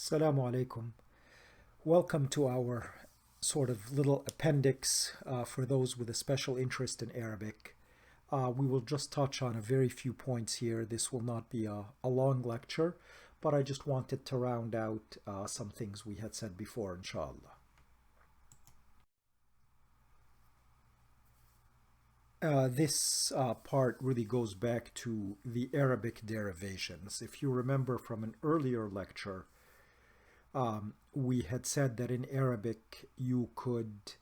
Assalamu alaikum. Welcome to our sort of little appendix for those with a special interest in Arabic. We will just touch on a very few points here. This will not be a long lecture, but I just wanted to round out some things we had said before, inshallah. This part really goes back to the Arabic derivations. If you remember from an earlier lecture, we had said that in Arabic you could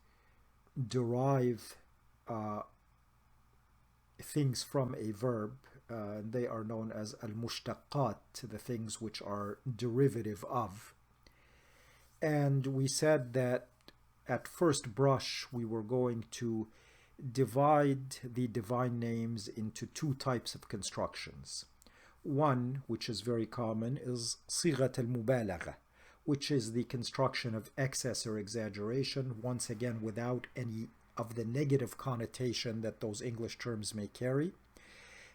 derive things from a verb. They are known as al-mushtaqat, the things which are derivative of. And we said that at first brush we were going to divide the divine names into two types of constructions. One, which is very common, is صيغة المبالغة, which is the construction of excess or exaggeration, once again without any of the negative connotation that those English terms may carry.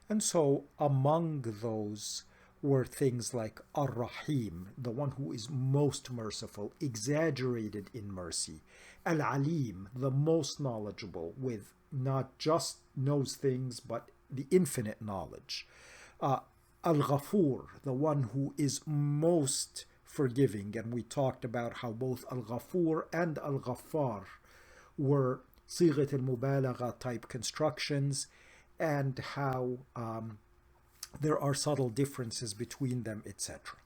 And so among those were things like Ar-Rahim, the one who is most merciful, exaggerated in mercy. Al-Alim, the most knowledgeable, with not just knows things, but the infinite knowledge. Al-Ghafur, the one who is most forgiving, and we talked about how both Al-Ghafur and Al-Ghaffar were Sighat al-Mubalagha type constructions, and how there are subtle differences between them, etc.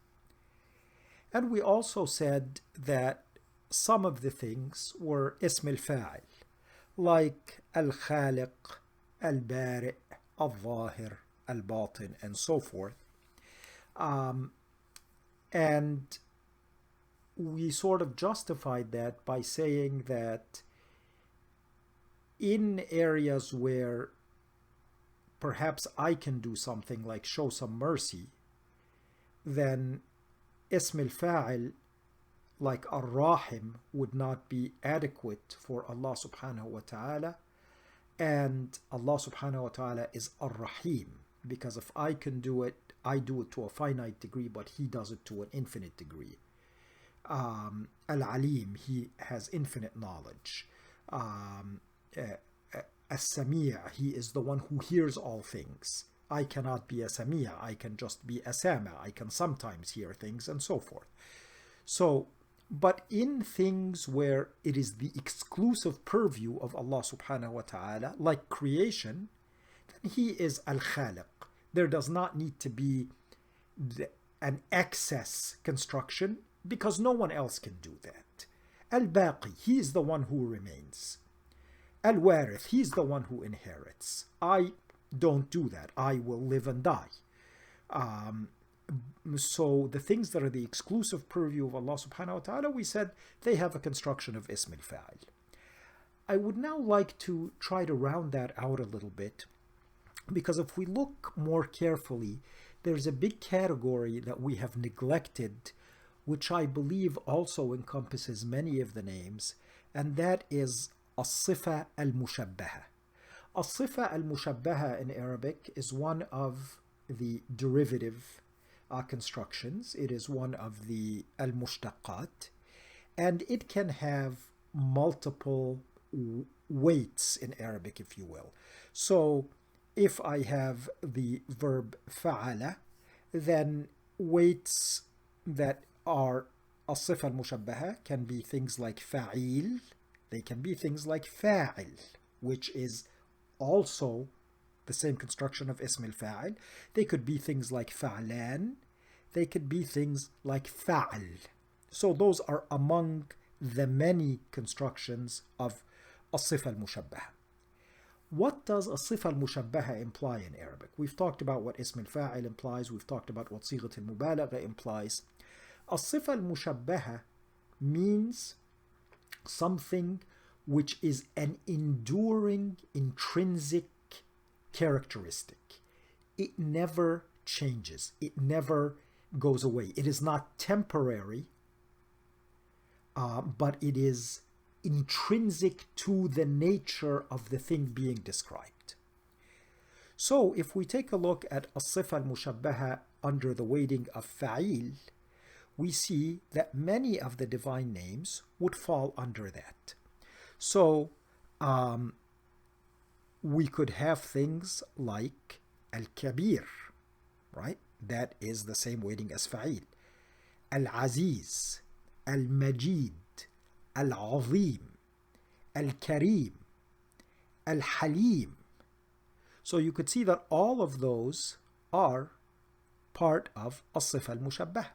And we also said that some of the things were Ism al-Fa'il, like Al-Khaliq, Al-Bari', Al-Zahir, Al-Batin, and so forth. And we sort of justified that by saying that in areas where perhaps I can do something like show some mercy, then Ism al-Fa'il like Ar-Rahim would not be adequate for Allah subhanahu wa ta'ala, and Allah subhanahu wa ta'ala is Ar-Rahim, because if I can do it, I do it to a finite degree, but he does it to an infinite degree. Al-Alim, he has infinite knowledge. As-Sami', he is the one who hears all things. I cannot be a Sami', I can just be a Sami', I can sometimes hear things, and so forth. So, but in things where it is the exclusive purview of Allah subhanahu wa ta'ala, like creation, then he is Al-Khaliq. There does not need to be an excess construction, because no one else can do that. Al-Baqi, he is the one who remains. Al-Warith, he is the one who inherits. I don't do that. I will live and die. So the things that are the exclusive purview of Allah subhanahu wa ta'ala, we said they have a construction of Ism al-Fa'il. I would now like to try to round that out a little bit, because if we look more carefully, there's a big category that we have neglected, which I believe also encompasses many of the names, and that is As-Sifa al-Mushabbaha. As-Sifa al-Mushabbaha in Arabic is one of the derivative constructions. It is one of the al-Mushtaqat, and it can have multiple weights in Arabic, if you will. So if I have the verb fa'ala, then weights that are as-sifa al-mushabbaha can be things like fa'il, they can be things like fa'il, which is also the same construction of ism al-fa'il. They could be things like fa'lan, they could be things like fa'al. So those are among the many constructions of as-sifa al-mushabbaha. What does as-sifa al-mushabbaha imply in Arabic? We've talked about what ism al-fa'il implies, we've talked about what sighat al-mubalagha implies. As-sifa al-mushabbaha means something which is an enduring, intrinsic characteristic. It never changes. It never goes away. It is not temporary, but it is intrinsic to the nature of the thing being described. So if we take a look at as-sifa al-mushabbaha under the weighting of fa'il, we see that many of the divine names would fall under that. So we could have things like Al-Kabir, right? That is the same weighting as Fa'il. Al-Aziz, Al-Majid, Al-Azim, Al-Kareem, Al-Halim. So you could see that all of those are part of As-Sifa al-Mushabbah.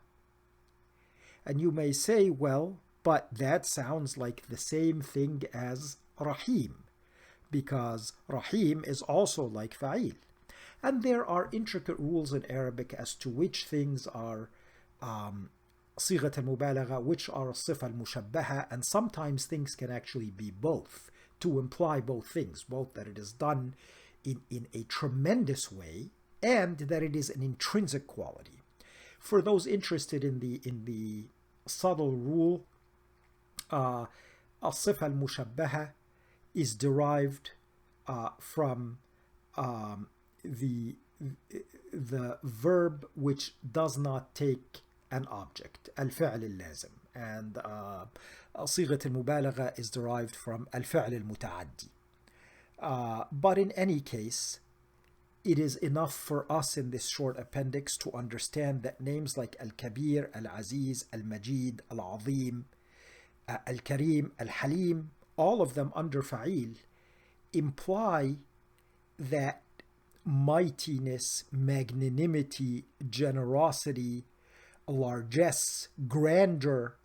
And you may say, well, but that sounds like the same thing as Rahim, because Rahim is also like Fa'il. And there are intricate rules in Arabic as to which things are Sighat al-Mubalagha, which are As-Sifa al-Mushabbaha, and sometimes things can actually be both, to imply both things, both that it is done in a tremendous way and that it is an intrinsic quality. For those interested in the subtle rule, As-Sifa al-Mushabbaha is derived from the verb which does not take an object, al-fi'l al-lazim, and صيغة المبالغة is derived from al-fi'l al-muta'addi. But in any case, it is enough for us in this short appendix to understand that names like Al-Kabir, Al-Aziz, Al-Majid, Al-Azim, Al-Kareem, Al-Halim, all of them under Fa'il, imply that mightiness, magnanimity, generosity, largesse, grandeur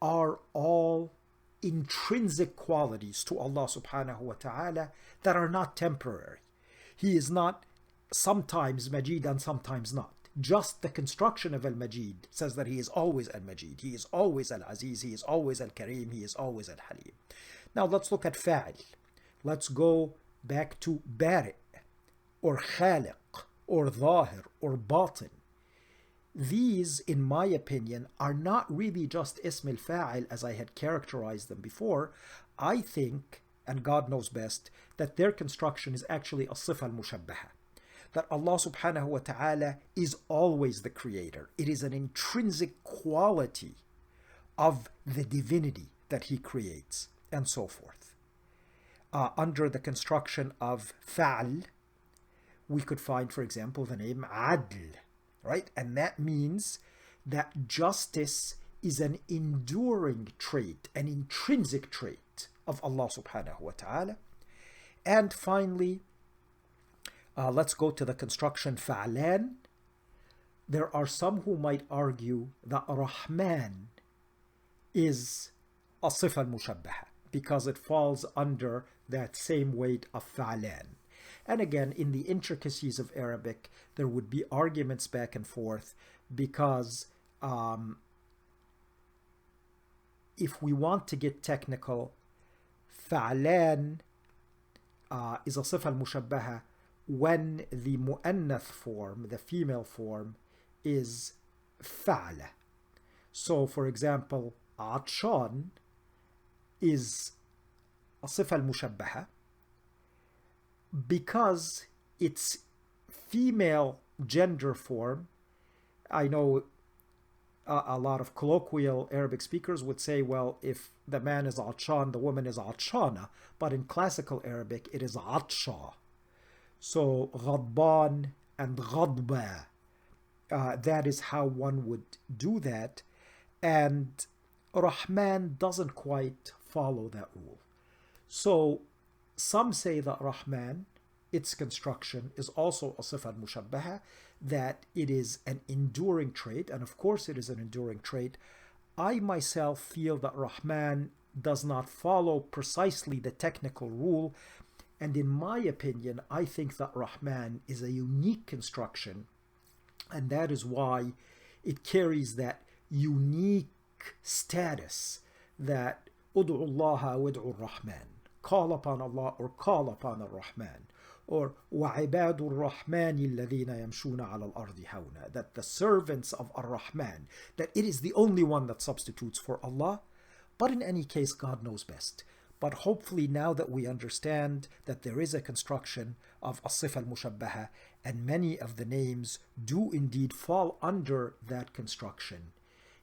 are all intrinsic qualities to Allah subhanahu wa ta'ala that are not temporary. He is not sometimes Majid and sometimes not. Just the construction of Al-Majid says that he is always Al-Majid, he is always Al-Aziz, he is always Al-Kareem, he is always Al-Halim. Now let's look at Fa'il. Let's go back to Bari' or Khaliq or Zahir or Batin. These, in my opinion, are not really just Ism al-Fa'il as I had characterized them before. I think, and God knows best, that their construction is actually As-Sifa al-Mushabbaha. That Allah subhanahu wa ta'ala is always the creator. It is an intrinsic quality of the divinity that he creates, and so forth. Under the construction of Fa'al, we could find, for example, the name Adl, right? And that means that justice is an enduring trait, an intrinsic trait of Allah subhanahu wa ta'ala. And finally, let's go to the construction Fa'lan. There are some who might argue that Rahman is As-Sifa al-Mushabbaha because it falls under that same weight of Fa'lan. And again, in the intricacies of Arabic, there would be arguments back and forth because if we want to get technical, Fa'lan is As-Sifa al-Mushabbaha when the mu'annath form, the female form, is Fa'la. So, for example, Atshan is As-Sifa al-Mushabbaha because its female gender form, I know a lot of colloquial Arabic speakers would say, well, if the man is Atshan, the woman is Atshana, but in classical Arabic it is Atsha. So Ghadban and Ghadba, that is how one would do that. And Rahman doesn't quite follow that rule. So some say that Rahman, its construction, is also As-Sifa al-Mushabbaha, that it is an enduring trait, and of course it is an enduring trait. I myself feel that Rahman does not follow precisely the technical rule, and in my opinion, I think that Rahman is a unique construction, and that is why it carries that unique status that Ud'u Allah wa ud'u Rahman, call upon Allah or call upon Ar-Rahman, or وَعِبَادُ الرَّحْمَنِ الَّذِينَ يَمْشُونَ عَلَى الْأَرْضِ هَوْنًا, that the servants of Ar-Rahman, that it is the only one that substitutes for Allah. But in any case, God knows best. But hopefully now that we understand that there is a construction of As-Sifa al-Mushabbaha, and many of the names do indeed fall under that construction,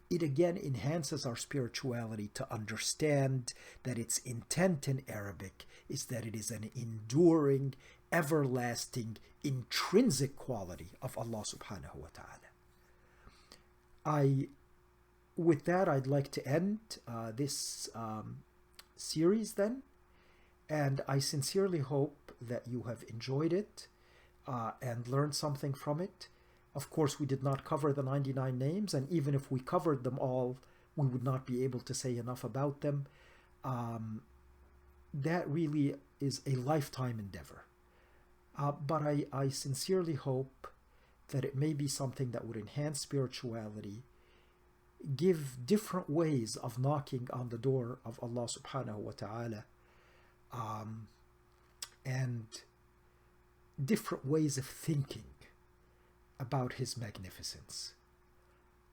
it again enhances our spirituality to understand that its intent in Arabic is that it is an enduring, everlasting, intrinsic quality of Allah subhanahu wa ta'ala. With that, I'd like to end this series then, and I sincerely hope that you have enjoyed it and learned something from it. Of course, we did not cover the 99 names, and even if we covered them all, we would not be able to say enough about them. That really is a lifetime endeavor. But I sincerely hope that it may be something that would enhance spirituality, give different ways of knocking on the door of Allah subhanahu wa ta'ala, and different ways of thinking about His magnificence.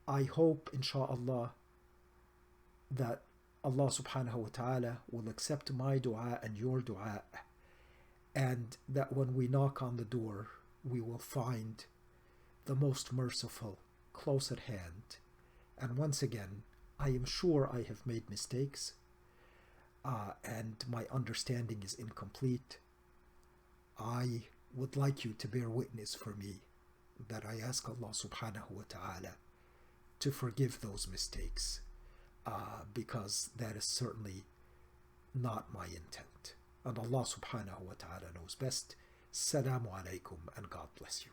I hope, inshaAllah, that Allah subhanahu wa ta'ala will accept my dua and your dua, and that when we knock on the door, we will find the most merciful close at hand. And once again, I am sure I have made mistakes, and my understanding is incomplete. I would like you to bear witness for me that I ask Allah subhanahu wa ta'ala to forgive those mistakes, because that is certainly not my intent. And Allah subhanahu wa ta'ala knows best. Assalamu alaikum, and God bless you.